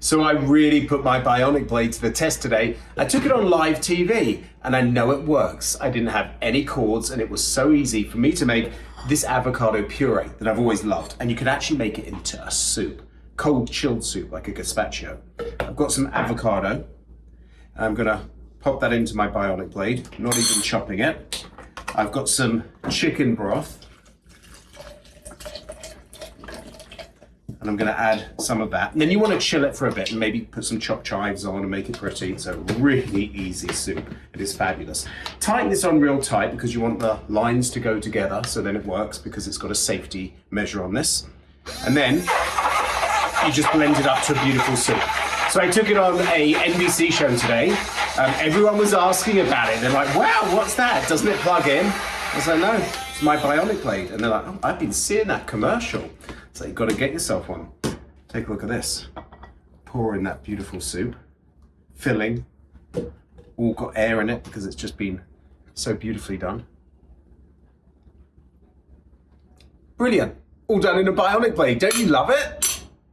So I really put my Bionic Blade to the test today. I took it on live TV and I know it works. I didn't have any cords and it was so easy for me to make this avocado puree that I've always loved. And you can actually make it into a soup, cold chilled soup like a gazpacho. I've got some avocado. I'm gonna pop that into my Bionic Blade, not even chopping it. I've got some chicken broth. And I'm gonna add some of that. And then you wanna chill it for a bit and maybe put some chopped chives on and make it pretty. So really easy soup. It is fabulous. Tighten this on real tight because you want the lines to go together so then it works because it's got a safety measure on this. And then you just blend it up to a beautiful soup. So I took it on a NBC show today. Everyone was asking about it. They're like, wow, what's that? Doesn't it plug in? I was like, no, it's my Bionic Blade. And they're like, oh, I've been seeing that commercial. So you've got to get yourself one. Take a look at this. Pour in that beautiful soup. Filling. All got air in it because it's just been so beautifully done. Brilliant. All done in a Bionic Blade. Don't you love it?